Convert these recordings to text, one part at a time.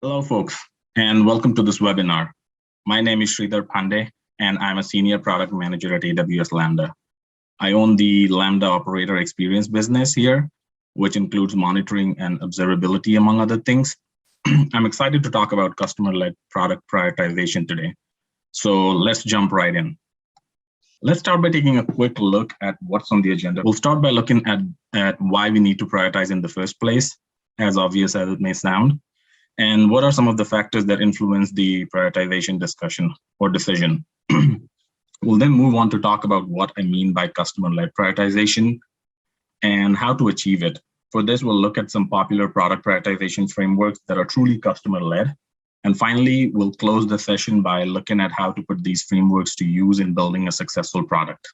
Hello, folks, and welcome to this webinar. My name is Shridhar Pandey, and I'm a senior product manager at AWS Lambda. I own the Lambda Operator Experience business here, which includes monitoring and observability, among other things. I'm excited to talk about customer-led product prioritization today. So let's jump right in. Let's start by taking a quick look at what's on the agenda. We'll start by looking at why we need to prioritize in the first place, as obvious as it may sound. And what are some of the factors that influence the prioritization discussion or decision? We'll then move on to talk about what I mean by customer-led prioritization and how to achieve it. For this, we'll look at some popular product prioritization frameworks that are truly customer-led. And finally, we'll close the session by looking at how to put these frameworks to use in building a successful product.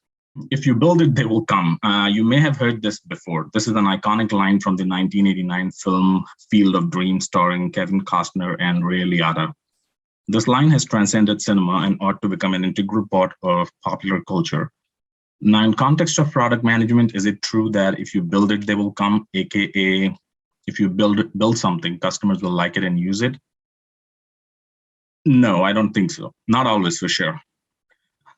If you build it, they will come. You may have heard this before. This is an iconic line from the 1989 film Field of Dreams, starring Kevin Costner and Ray Liotta. This line has transcended cinema and ought to become an integral part of popular culture. Now, in context of product management, is it true that if you build it, they will come, aka if you build something, customers will like it and use it? No, I don't think so. Not always, for sure.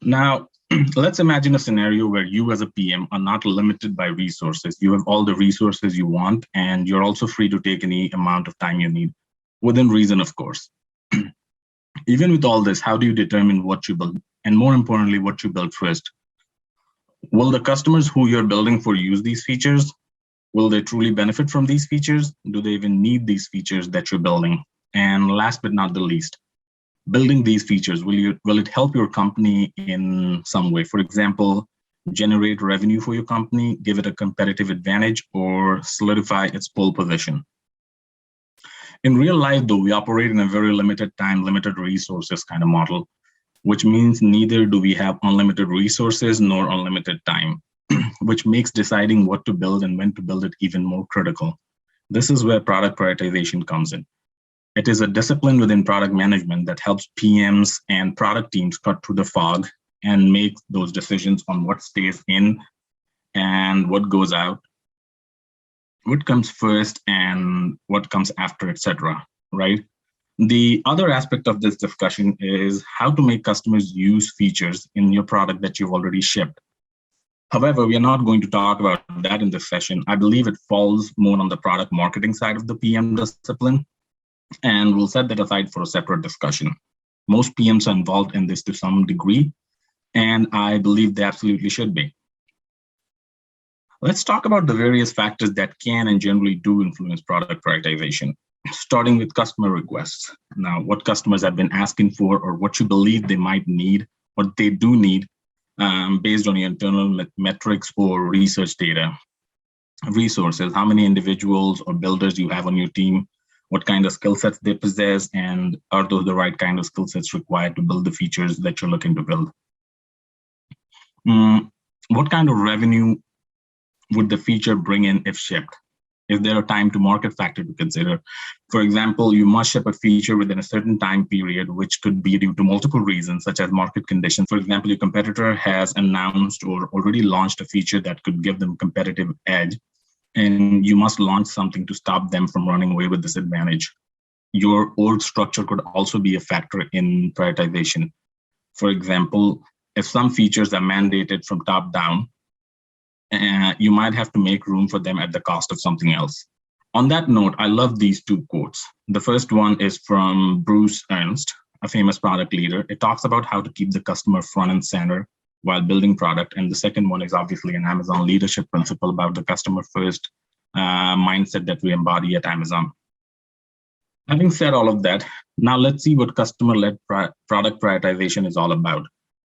Now, let's imagine a scenario where you as a PM are not limited by resources. You have all the resources you want, and you're also free to take any amount of time you need, within reason, of course. Even with all this, how do you determine what you build? And more importantly, what you build first? Will the customers who you're building for use these features? Will they truly benefit from these features? Do they even need these features that you're building? And last but not the least, building these features, will it help your company in some way? For example, generate revenue for your company, give it a competitive advantage, or solidify its pole position? In real life, though, we operate in a very limited time, limited resources kind of model, which means neither do we have unlimited resources nor unlimited time, which makes deciding what to build and when to build it even more critical. This is where product prioritization comes in. It is a discipline within product management that helps PMs and product teams cut through the fog and make those decisions on what stays in and what goes out, what comes first and what comes after, etc. Right? The other aspect of this discussion is how to make customers use features in your product that you've already shipped. However, we are not going to talk about that in this session. I believe it falls more on the product marketing side of the PM discipline, and we'll set that aside for a separate discussion. Most PMs are involved in this to some degree, and I believe they absolutely should be. Let's talk about the various factors that can and generally do influence product prioritization, starting with customer requests. Now, what customers have been asking for or what you believe they might need, what they do need, based on your internal metrics or research data. Resources, how many individuals or builders you have on your team, what kind of skill sets they possess, and are those the right kind of skill sets required to build the features that you're looking to build? What kind of revenue would the feature bring in if shipped? Is there a time to market factor to consider? For example, you must ship a feature within a certain time period, which could be due to multiple reasons, such as market conditions. For example, your competitor has announced or already launched a feature that could give them competitive edge, and you must launch something to stop them from running away with this advantage. Your org structure could also be a factor in prioritization. For example, if some features are mandated from top down, you might have to make room for them at the cost of something else. On that note, I love these two quotes. The first one is from Bruce Ernst, a famous product leader. It talks about how to keep the customer front and center while building product. And the second one is obviously an Amazon leadership principle about the customer first mindset that we embody at Amazon. Having said all of that, now let's see what customer-led product prioritization is all about.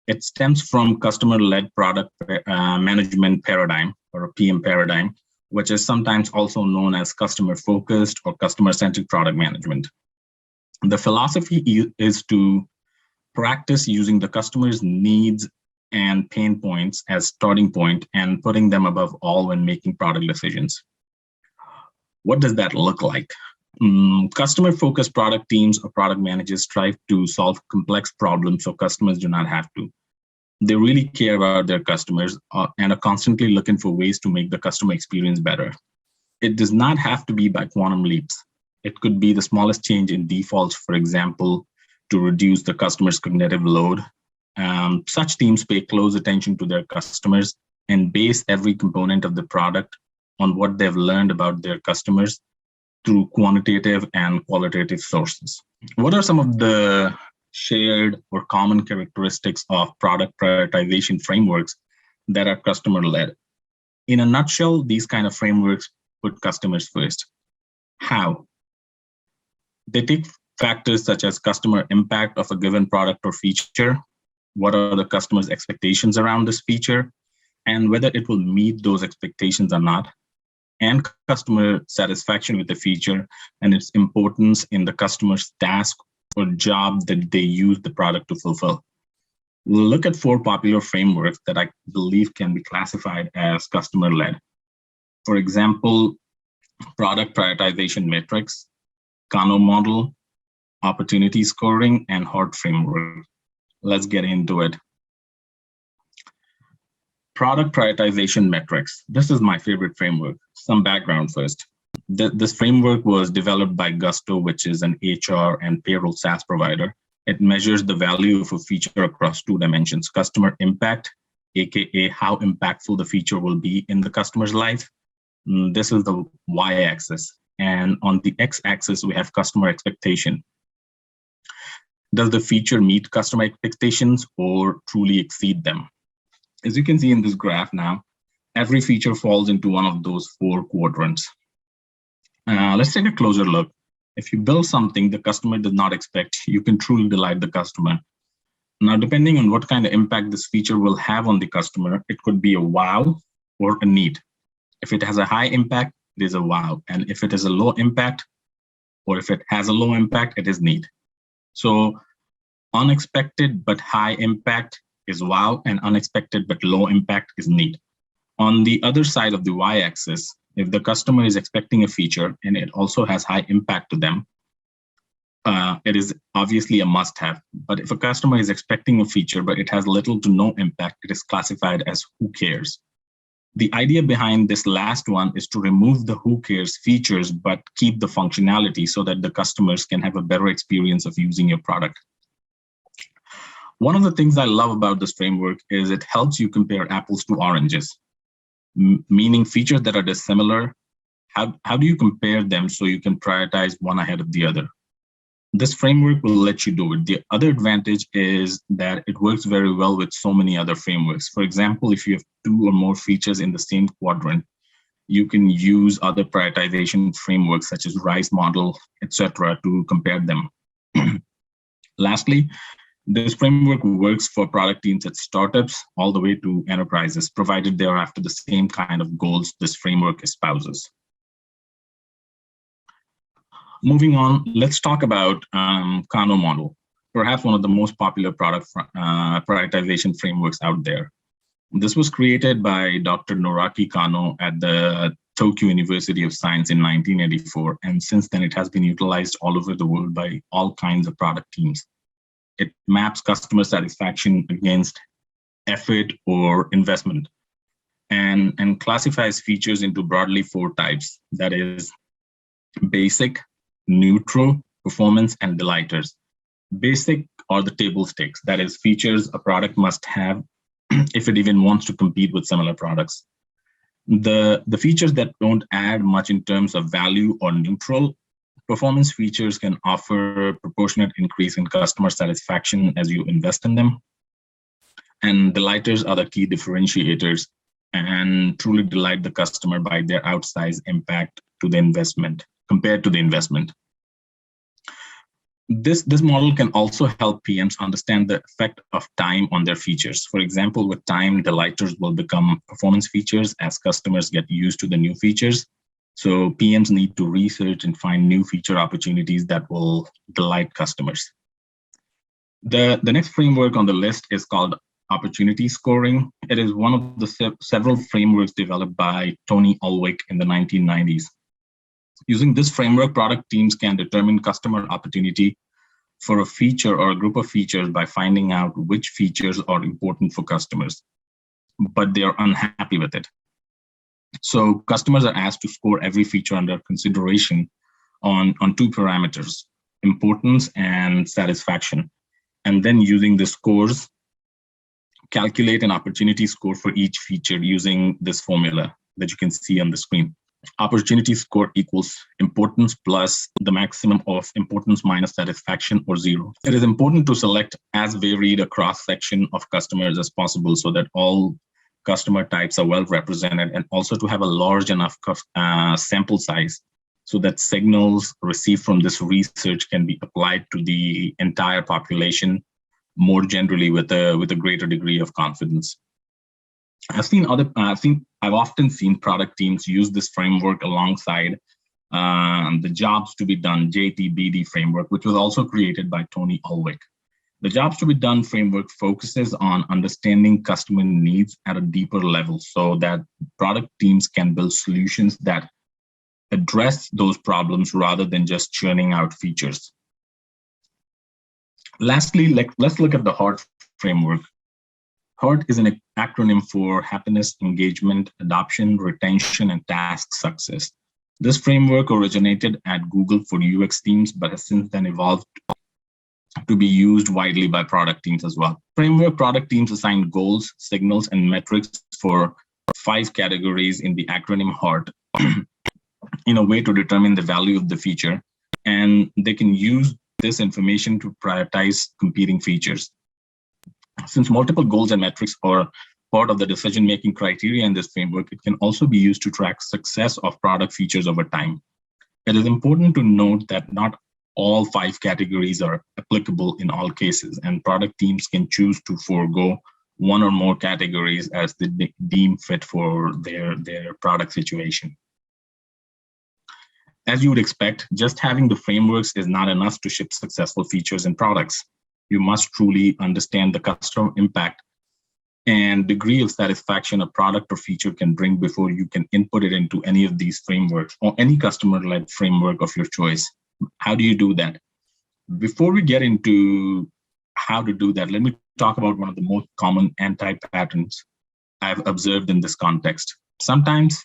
It stems from customer-led product management paradigm, or a PM paradigm, which is sometimes also known as customer-focused or customer-centric product management. The philosophy is to practice using the customer's needs and pain points as starting point and putting them above all when making product decisions. What does that look like? Customer-focused product teams or product managers strive to solve complex problems so customers do not have to. They really care about their customers and are constantly looking for ways to make the customer experience better. It does not have to be by quantum leaps. It could be the smallest change in defaults, for example, to reduce the customer's cognitive load. Such teams pay close attention to their customers and base every component of the product on what they've learned about their customers through quantitative and qualitative sources. What are some of the shared or common characteristics of product prioritization frameworks that are customer-led? In a nutshell, these kind of frameworks put customers first. How? They take factors such as customer impact of a given product or feature, what are the customer's expectations around this feature, and whether it will meet those expectations or not, and customer satisfaction with the feature and its importance in the customer's task or job that they use the product to fulfill. We'll look at 4 popular frameworks that I believe can be classified as customer-led. For example, product prioritization matrix, Kano Model, opportunity scoring, and HORT framework. Let's get into it. Product prioritization metrics. This is my favorite framework. Some background first. This framework was developed by Gusto, which is an HR and payroll SaaS provider. It measures the value of a feature across 2 dimensions: customer impact, aka how impactful the feature will be in the customer's life. This is the y-axis. And on the x-axis, we have customer expectation. Does the feature meet customer expectations or truly exceed them? As you can see in this graph now, every feature falls into one of those 4 quadrants. Let's take a closer look. If you build something the customer does not expect, you can truly delight the customer. Now, depending on what kind of impact this feature will have on the customer, it could be a wow or a need. If it has a high impact, it is a wow. And if it is a low impact, or if it has a low impact, it is need. So unexpected but high impact is wow, and unexpected but low impact is need. On the other side of the y-axis, if the customer is expecting a feature and it also has high impact to them, it is obviously a must-have. But if a customer is expecting a feature but it has little to no impact, it is classified as who cares. The idea behind this last one is to remove the who cares features but keep the functionality so that the customers can have a better experience of using your product. One of the things I love about this framework is it helps you compare apples to oranges, meaning features that are dissimilar. How do you compare them so you can prioritize one ahead of the other? This framework will let you do it. The other advantage is that it works very well with so many other frameworks. For example, if you have 2 or more features in the same quadrant, you can use other prioritization frameworks such as RISE model, etc., to compare them. Lastly, this framework works for product teams at startups all the way to enterprises, provided they are after the same kind of goals this framework espouses. Moving on, let's talk about Kano Model, perhaps one of the most popular product prioritization frameworks out there. This was created by Dr. Noraki Kano at the Tokyo University of Science in 1984, and since then it has been utilized all over the world by all kinds of product teams. It maps customer satisfaction against effort or investment and classifies features into broadly 4 types. That is basic, neutral, performance, and delighters. Basic are the table stakes. That is features a product must have if it even wants to compete with similar products. The features that don't add much in terms of value or neutral. Performance features can offer a proportionate increase in customer satisfaction as you invest in them. And delighters are the key differentiators and truly delight the customer by their outsized impact to the investment compared to the investment. This model can also help PMs understand the effect of time on their features. For example, with time, delighters will become performance features as customers get used to the new features. So PMs need to research and find new feature opportunities that will delight customers. The next framework on the list is called opportunity scoring. It is one of the several frameworks developed by Tony Ulwick in the 1990s. Using this framework, product teams can determine customer opportunity for a feature or a group of features by finding out which features are important for customers, but they are unhappy with it. So customers are asked to score every feature under consideration on two parameters, importance and satisfaction. And then using the scores, calculate an opportunity score for each feature using this formula that you can see on the screen. Opportunity score equals importance plus the maximum of importance minus satisfaction, or 0. It is important to select as varied a cross-section of customers as possible so that all customer types are well represented, and also to have a large enough sample size so that signals received from this research can be applied to the entire population more generally with a greater degree of confidence. I've often seen product teams use this framework alongside the jobs to be done JTBD framework, which was also created by Tony Ulwick. The jobs to be done framework focuses on understanding customer needs at a deeper level so that product teams can build solutions that address those problems rather than just churning out features. Lastly, let's look at the HEART framework. HEART is an acronym for happiness, engagement, adoption, retention, and task success. This framework originated at Google for UX teams, but has since then evolved to be used widely by product teams as well. Framework product teams assign goals, signals, and metrics for 5 categories in the acronym HEART in a way to determine the value of the feature, and they can use this information to prioritize competing features. Since multiple goals and metrics are part of the decision-making criteria in this framework, it can also be used to track success of product features over time. It is important to note that not all 5 categories are applicable in all cases, and product teams can choose to forego one or more categories as they deem fit for their product situation. As you would expect, just having the frameworks is not enough to ship successful features and products. You must truly understand the customer impact and degree of satisfaction a product or feature can bring before you can input it into any of these frameworks or any customer-led framework of your choice. How do you do that? Before we get into how to do that, let me talk about one of the most common anti-patterns I've observed in this context. Sometimes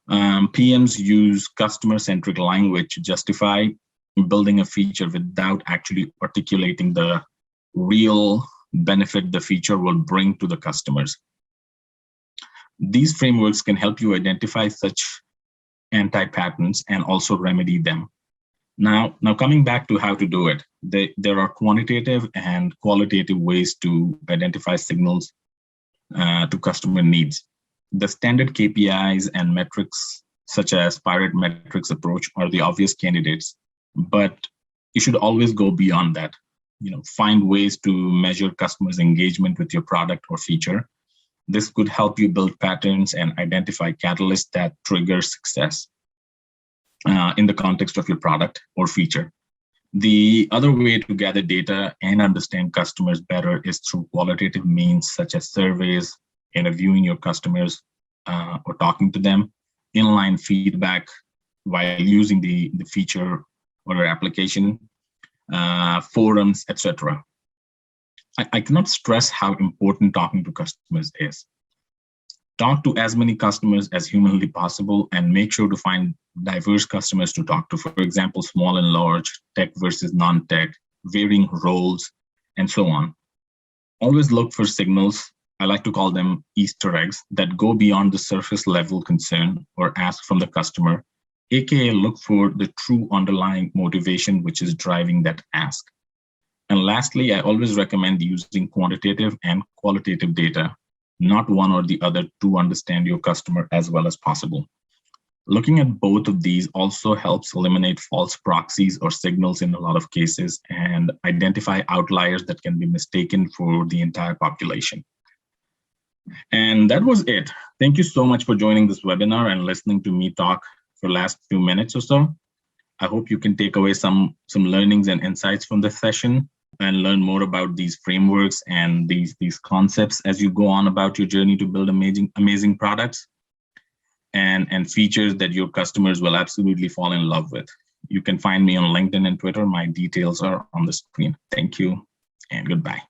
PMs use customer-centric language to justify building a feature without actually articulating the real benefit the feature will bring to the customers. These frameworks can help you identify such anti-patterns and also remedy them. Now coming back to how to do it, there are quantitative and qualitative ways to identify signals to customer needs. The standard KPIs and metrics, such as pirate metrics approach, are the obvious candidates, but you should always go beyond that. Find ways to measure customers' engagement with your product or feature. This could help you build patterns and identify catalysts that trigger success in the context of your product or feature. The other way to gather data and understand customers better is through qualitative means such as surveys, interviewing your customers or talking to them, inline feedback while using the feature or your application, forums, etc. I cannot stress how important talking to customers is. Talk to as many customers as humanly possible and make sure to find diverse customers to talk to. For example, small and large, tech versus non-tech, varying roles, and so on. Always look for signals, I like to call them Easter eggs, that go beyond the surface level concern or ask from the customer, aka look for the true underlying motivation which is driving that ask. And lastly, I always recommend using quantitative and qualitative data, not one or the other, to understand your customer as well as possible. Looking at both of these also helps eliminate false proxies or signals in a lot of cases and identify outliers that can be mistaken for the entire population. And that was it. Thank you so much for joining this webinar and listening to me talk for the last few minutes or so. I hope you can take away some learnings and insights from this session and learn more about these frameworks and these concepts as you go on about your journey to build amazing products and features that your customers will absolutely fall in love with. You can find me on LinkedIn and Twitter. My details are on the screen. Thank you and goodbye.